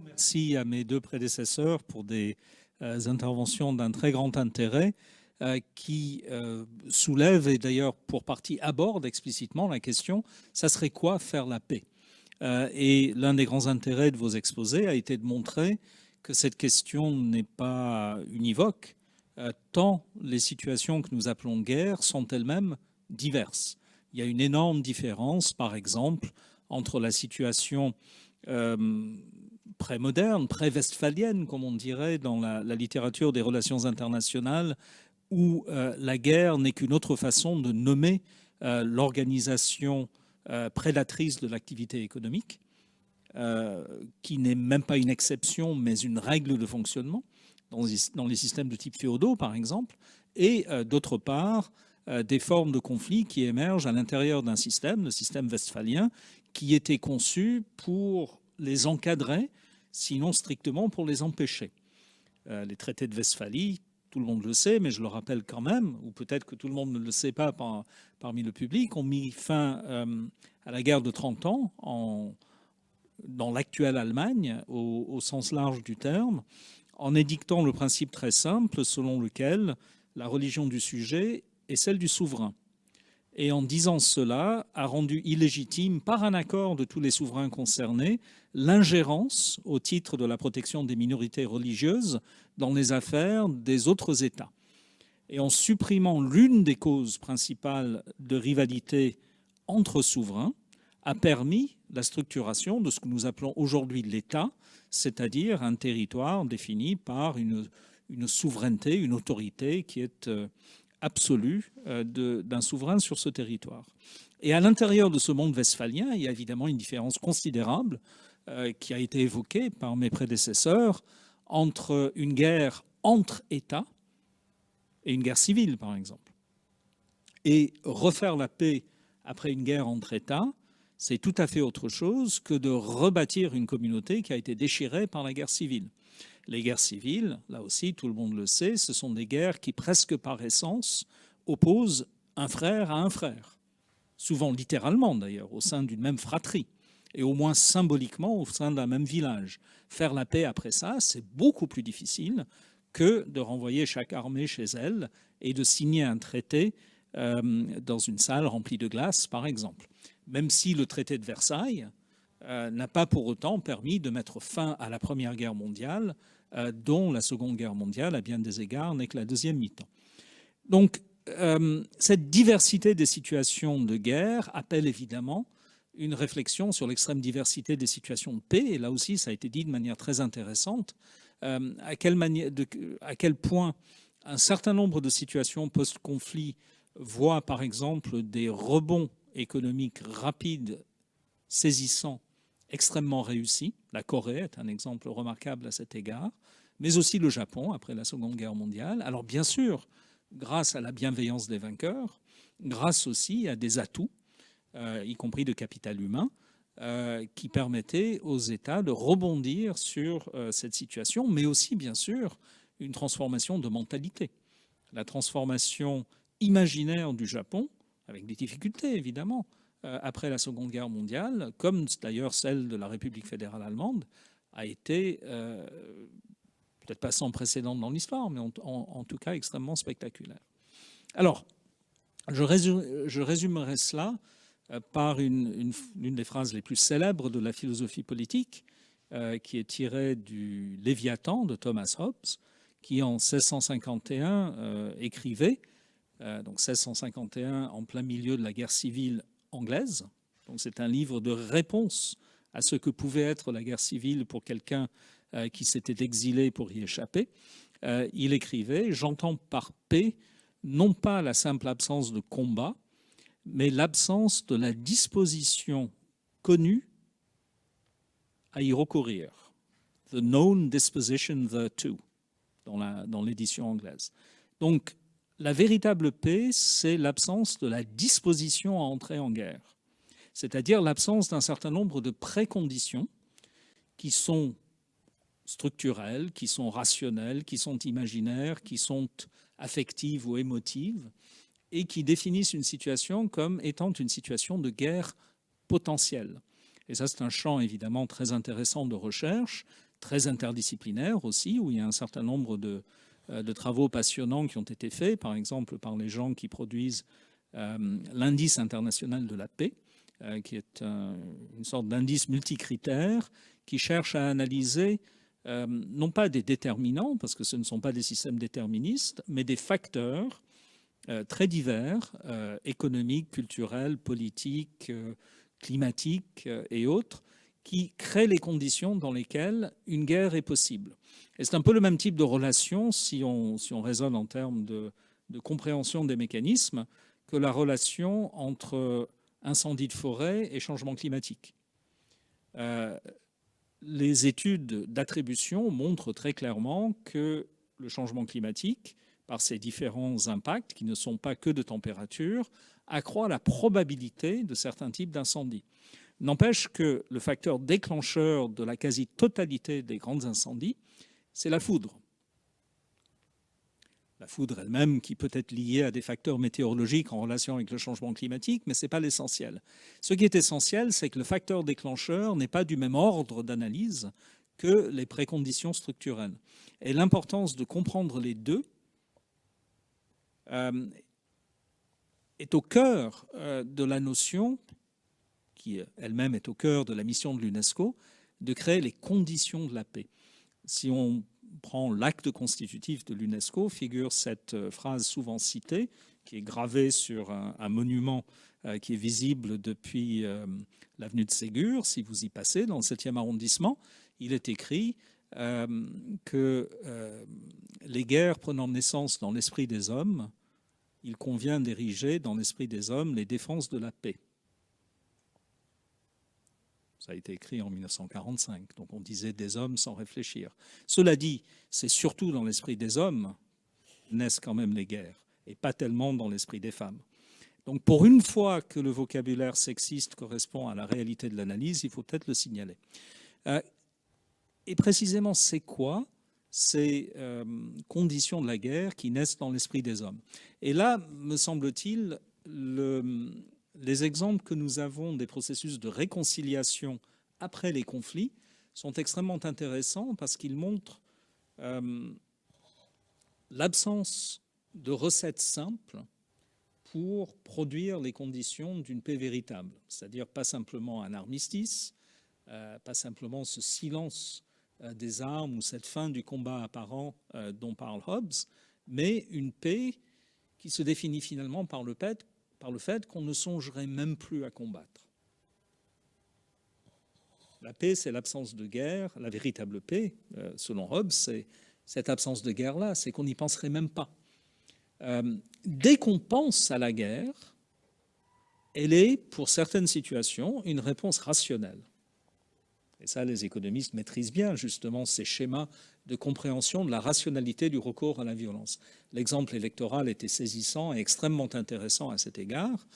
Merci à mes deux prédécesseurs pour des interventions d'un très grand intérêt qui soulèvent et d'ailleurs pour partie abordent explicitement la question, ça serait quoi faire la paix? Et l'un des grands intérêts de vos exposés a été de montrer que cette question n'est pas univoque, tant les situations que nous appelons guerre sont elles-mêmes diverses. Il y a une énorme différence, par exemple, entre la situation pré-moderne, pré-westphalienne, comme on dirait dans la littérature des relations internationales, où la guerre n'est qu'une autre façon de nommer l'organisation prédatrice de l'activité économique, qui n'est même pas une exception, mais une règle de fonctionnement dans les systèmes de type féodaux, par exemple, et d'autre part, des formes de conflits qui émergent à l'intérieur d'un système, le système westphalien, qui était conçu pour les encadrer, sinon strictement pour les empêcher. Les traités de Westphalie, tout le monde le sait, mais je le rappelle quand même, ou peut-être que tout le monde ne le sait pas parmi le public, ont mis fin à la guerre de 30 ans dans l'actuelle Allemagne, au sens large du terme, en édictant le principe très simple selon lequel la religion du sujet est celle du souverain. Et en disant cela, a rendu illégitime, par un accord de tous les souverains concernés, l'ingérence au titre de la protection des minorités religieuses dans les affaires des autres États. Et en supprimant l'une des causes principales de rivalité entre souverains, a permis la structuration de ce que nous appelons aujourd'hui l'État, c'est-à-dire un territoire défini par une souveraineté, une autorité qui est absolue d'un souverain sur ce territoire. Et à l'intérieur de ce monde westphalien, il y a évidemment une différence considérable qui a été évoquée par mes prédécesseurs entre une guerre entre États et une guerre civile, par exemple. Et refaire la paix après une guerre entre États, c'est tout à fait autre chose que de rebâtir une communauté qui a été déchirée par la guerre civile. Les guerres civiles, là aussi, tout le monde le sait, ce sont des guerres qui, presque par essence, opposent un frère à un frère. Souvent littéralement, d'ailleurs, au sein d'une même fratrie, et au moins symboliquement au sein d'un même village. Faire la paix après ça, c'est beaucoup plus difficile que de renvoyer chaque armée chez elle et de signer un traité dans une salle remplie de glace, par exemple. Même si le traité de Versailles n'a pas pour autant permis de mettre fin à la Première Guerre mondiale, dont la Seconde Guerre mondiale, à bien des égards, n'est que la deuxième mi-temps. Donc, cette diversité des situations de guerre appelle évidemment une réflexion sur l'extrême diversité des situations de paix, et là aussi, ça a été dit de manière très intéressante, à quel point un certain nombre de situations post-conflit voient, par exemple, des rebonds économiques rapides, saisissants, extrêmement réussi. La Corée est un exemple remarquable à cet égard, mais aussi le Japon après la Seconde Guerre mondiale. Alors bien sûr, grâce à la bienveillance des vainqueurs, grâce aussi à des atouts, y compris de capital humain, qui permettaient aux États de rebondir sur cette situation, mais aussi bien sûr une transformation de mentalité. La transformation imaginaire du Japon, avec des difficultés évidemment, après la Seconde Guerre mondiale, comme d'ailleurs celle de la République fédérale allemande, a été peut-être pas sans précédent dans l'histoire, mais en tout cas extrêmement spectaculaire. Alors, je résumerai cela par une des phrases les plus célèbres de la philosophie politique, qui est tirée du Léviathan de Thomas Hobbes, qui en 1651 écrivait, donc 1651 en plein milieu de la guerre civile anglaise. Donc c'est un livre de réponse à ce que pouvait être la guerre civile pour quelqu'un qui s'était exilé pour y échapper. Il écrivait « J'entends par paix non pas la simple absence de combat, mais l'absence de la disposition connue à y recourir. The known disposition thereto » dans l'édition anglaise. Donc, la véritable paix, c'est l'absence de la disposition à entrer en guerre, c'est-à-dire l'absence d'un certain nombre de préconditions qui sont structurelles, qui sont rationnelles, qui sont imaginaires, qui sont affectives ou émotives, et qui définissent une situation comme étant une situation de guerre potentielle. Et ça, c'est un champ évidemment très intéressant de recherche, très interdisciplinaire aussi, où il y a un certain nombre de travaux passionnants qui ont été faits, par exemple par les gens qui produisent l'indice international de la paix, qui est une sorte d'indice multicritère qui cherche à analyser non pas des déterminants, parce que ce ne sont pas des systèmes déterministes, mais des facteurs très divers, économiques, culturels, politiques, climatiques et autres, qui créent les conditions dans lesquelles une guerre est possible. Et c'est un peu le même type de relation, si on raisonne en termes de compréhension des mécanismes, que la relation entre incendie de forêt et changement climatique. Les études d'attribution montrent très clairement que le changement climatique, par ses différents impacts, qui ne sont pas que de température, accroît la probabilité de certains types d'incendies. N'empêche que le facteur déclencheur de la quasi-totalité des grands incendies, c'est la foudre. La foudre elle-même qui peut être liée à des facteurs météorologiques en relation avec le changement climatique, mais ce n'est pas l'essentiel. Ce qui est essentiel, c'est que le facteur déclencheur n'est pas du même ordre d'analyse que les préconditions structurelles. Et l'importance de comprendre les deux est au cœur de la notion, qui elle-même est au cœur de la mission de l'UNESCO, de créer les conditions de la paix. Si on prend l'acte constitutif de l'UNESCO, figure cette phrase souvent citée, qui est gravée sur un monument qui est visible depuis l'avenue de Ségur. Si vous y passez, dans le 7e arrondissement, il est écrit que les guerres prenant naissance dans l'esprit des hommes, il convient d'ériger dans l'esprit des hommes les défenses de la paix. Ça a été écrit en 1945, donc on disait des hommes sans réfléchir. Cela dit, c'est surtout dans l'esprit des hommes naissent quand même les guerres, et pas tellement dans l'esprit des femmes. Donc pour une fois que le vocabulaire sexiste correspond à la réalité de l'analyse, il faut peut-être le signaler. Et précisément, c'est quoi ces conditions de la guerre qui naissent dans l'esprit des hommes? Et là, me semble-t-il, les exemples que nous avons des processus de réconciliation après les conflits sont extrêmement intéressants parce qu'ils montrent l'absence de recettes simples pour produire les conditions d'une paix véritable. C'est-à-dire pas simplement un armistice, pas simplement ce silence des armes ou cette fin du combat apparent dont parle Hobbes, mais une paix qui se définit finalement par le fait qu'on ne songerait même plus à combattre. La paix, c'est l'absence de guerre. La véritable paix, selon Hobbes, c'est cette absence de guerre-là, c'est qu'on n'y penserait même pas. Dès qu'on pense à la guerre, elle est, pour certaines situations, une réponse rationnelle. Et ça, les économistes maîtrisent bien, justement, ces schémas de compréhension de la rationalité du recours à la violence. L'exemple électoral était saisissant et extrêmement intéressant à cet égard.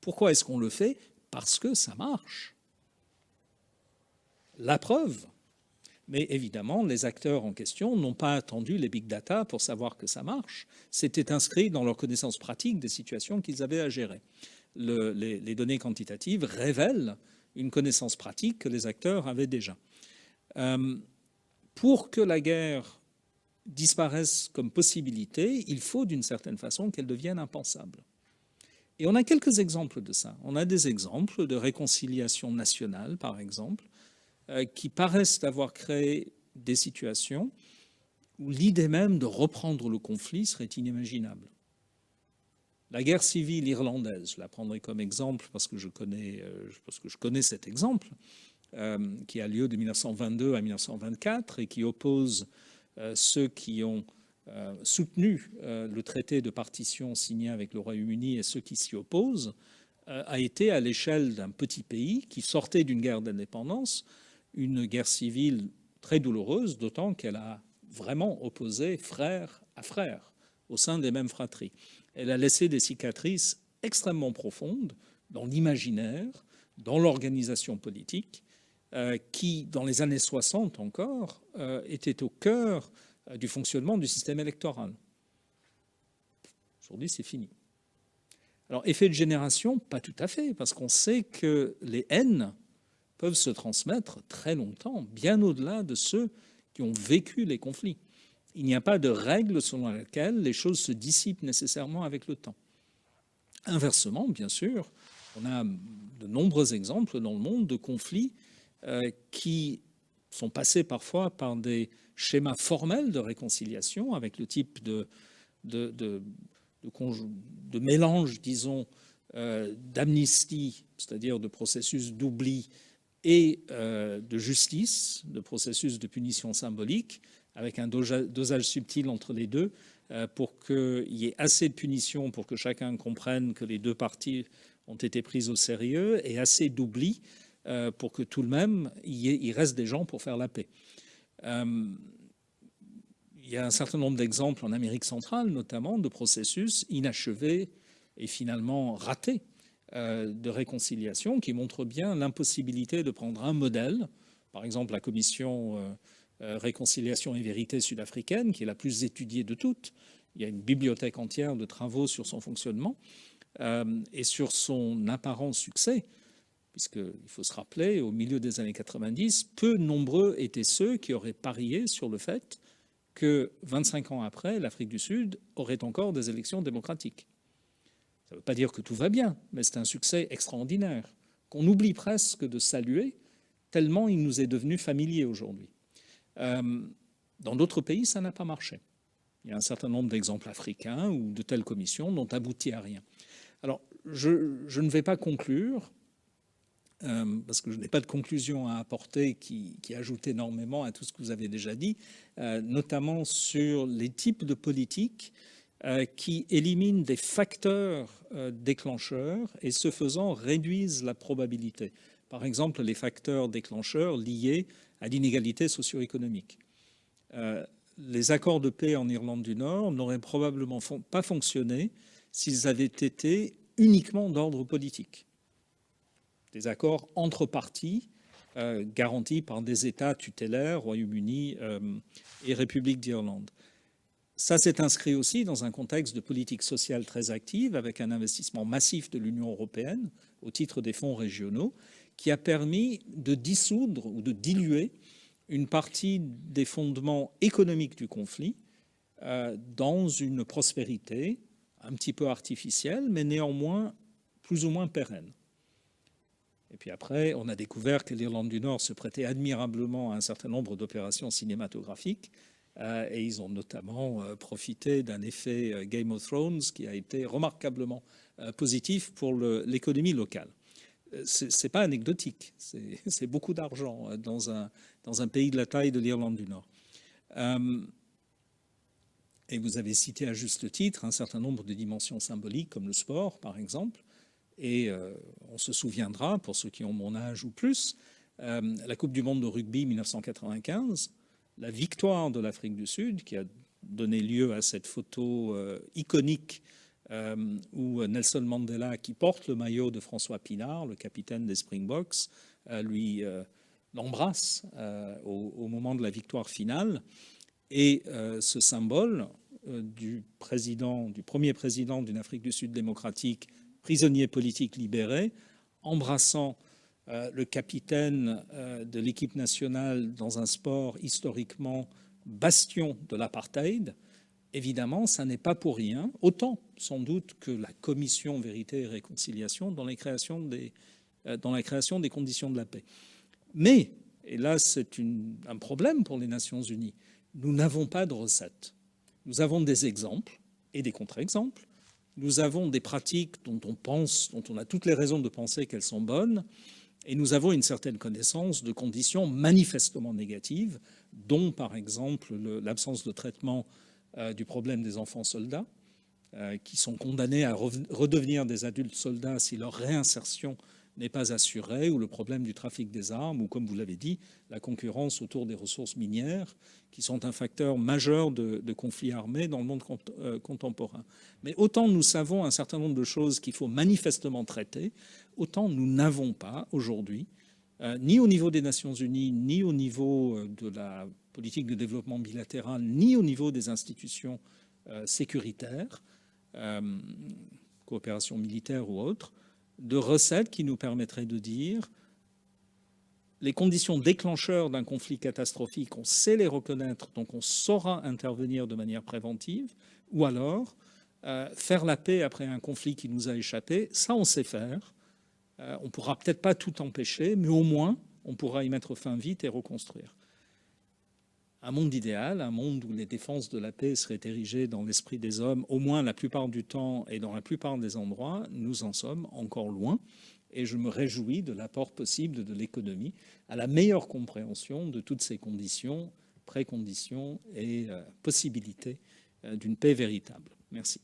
Pourquoi est-ce qu'on le fait? Parce que ça marche. La preuve. Mais évidemment, les acteurs en question n'ont pas attendu les big data pour savoir que ça marche. C'était inscrit dans leur connaissance pratique des situations qu'ils avaient à gérer. Les données quantitatives révèlent une connaissance pratique que les acteurs avaient déjà. Pour que la guerre disparaisse comme possibilité, il faut d'une certaine façon qu'elle devienne impensable. Et on a quelques exemples de ça. On a des exemples de réconciliation nationale, par exemple, qui paraissent avoir créé des situations où l'idée même de reprendre le conflit serait inimaginable. La guerre civile irlandaise, je la prendrai comme exemple parce que je connais cet exemple, qui a lieu de 1922 à 1924 et qui oppose ceux qui ont soutenu le traité de partition signé avec le Royaume-Uni et ceux qui s'y opposent, a été à l'échelle d'un petit pays qui sortait d'une guerre d'indépendance, une guerre civile très douloureuse, d'autant qu'elle a vraiment opposé frère à frère au sein des mêmes fratries. Elle a laissé des cicatrices extrêmement profondes dans l'imaginaire, dans l'organisation politique, qui, dans les années 60 encore, était au cœur du fonctionnement du système électoral. Aujourd'hui, c'est fini. Alors, effet de génération, pas tout à fait, parce qu'on sait que les haines peuvent se transmettre très longtemps, bien au-delà de ceux qui ont vécu les conflits. Il n'y a pas de règle selon laquelle les choses se dissipent nécessairement avec le temps. Inversement, bien sûr, on a de nombreux exemples dans le monde de conflits qui sont passés parfois par des schémas formels de réconciliation avec le type de mélange, disons, d'amnistie, c'est-à-dire de processus d'oubli, et de justice, de processus de punition symbolique, avec un dosage subtil entre les deux, pour qu'il y ait assez de punition pour que chacun comprenne que les deux parties ont été prises au sérieux, et assez d'oubli pour que tout de même, il reste des gens pour faire la paix. Il y a un certain nombre d'exemples en Amérique centrale, notamment, de processus inachevés et finalement ratés de réconciliation qui montrent bien l'impossibilité de prendre un modèle, par exemple la commission Réconciliation et Vérité sud-africaine, qui est la plus étudiée de toutes. Il y a une bibliothèque entière de travaux sur son fonctionnement et sur son apparent succès, puisqu'il faut se rappeler, au milieu des années 90, peu nombreux étaient ceux qui auraient parié sur le fait que 25 ans après, l'Afrique du Sud aurait encore des élections démocratiques. Ça ne veut pas dire que tout va bien, mais c'est un succès extraordinaire, qu'on oublie presque de saluer, tellement il nous est devenu familier aujourd'hui. Dans d'autres pays, ça n'a pas marché. Il y a un certain nombre d'exemples africains ou de telles commissions n'ont abouti à rien. Alors, je ne vais pas conclure, parce que je n'ai pas de conclusion à apporter qui ajoute énormément à tout ce que vous avez déjà dit, notamment sur les types de politiques qui éliminent des facteurs déclencheurs et, ce faisant, réduisent la probabilité. Par exemple, les facteurs déclencheurs liés à l'inégalité socio-économique. Les accords de paix en Irlande du Nord n'auraient probablement pas fonctionné s'ils avaient été uniquement d'ordre politique. Des accords entre parties garantis par des États tutélaires, Royaume-Uni et République d'Irlande. Ça s'est inscrit aussi dans un contexte de politique sociale très active, avec un investissement massif de l'Union européenne au titre des fonds régionaux, qui a permis de dissoudre ou de diluer une partie des fondements économiques du conflit dans une prospérité un petit peu artificielle, mais néanmoins plus ou moins pérenne. Et puis après, on a découvert que l'Irlande du Nord se prêtait admirablement à un certain nombre d'opérations cinématographiques, et ils ont notamment profité d'un effet Game of Thrones qui a été remarquablement positif pour l'économie locale. Ce n'est pas anecdotique, c'est beaucoup d'argent dans un pays de la taille de l'Irlande du Nord. Et vous avez cité à juste titre un certain nombre de dimensions symboliques, comme le sport, par exemple. Et on se souviendra, pour ceux qui ont mon âge ou plus, la Coupe du monde de rugby 1995, la victoire de l'Afrique du Sud, qui a donné lieu à cette photo iconique où Nelson Mandela, qui porte le maillot de François Pinard, le capitaine des Springboks, lui l'embrasse au moment de la victoire finale. Et ce symbole du premier président d'une Afrique du Sud démocratique, prisonnier politique libéré, embrassant le capitaine de l'équipe nationale dans un sport historiquement bastion de l'apartheid, évidemment, ça n'est pas pour rien, autant sans doute que la commission Vérité et Réconciliation dans la création des conditions de la paix. Mais, et là c'est un problème pour les Nations Unies, nous n'avons pas de recette. Nous avons des exemples et des contre-exemples. Nous avons des pratiques dont on a toutes les raisons de penser qu'elles sont bonnes, et nous avons une certaine connaissance de conditions manifestement négatives, dont par exemple l'absence de traitement du problème des enfants soldats, qui sont condamnés à redevenir des adultes soldats si leur réinsertion n'est pas assurée, ou le problème du trafic des armes, ou comme vous l'avez dit, la concurrence autour des ressources minières, qui sont un facteur majeur de conflits armés dans le monde contemporain. Mais autant nous savons un certain nombre de choses qu'il faut manifestement traiter, autant nous n'avons pas aujourd'hui, ni au niveau des Nations Unies, ni au niveau de la politique de développement bilatéral, ni au niveau des institutions sécuritaires, coopération militaire ou autre, de recettes qui nous permettraient de dire les conditions déclencheurs d'un conflit catastrophique, on sait les reconnaître, donc on saura intervenir de manière préventive, ou alors faire la paix après un conflit qui nous a échappé, ça on sait faire. On ne pourra peut-être pas tout empêcher, mais au moins on pourra y mettre fin vite et reconstruire. Un monde idéal, un monde où les défenses de la paix seraient érigées dans l'esprit des hommes, au moins la plupart du temps et dans la plupart des endroits, nous en sommes encore loin. Et je me réjouis de l'apport possible de l'économie à la meilleure compréhension de toutes ces conditions, préconditions et possibilités d'une paix véritable. Merci.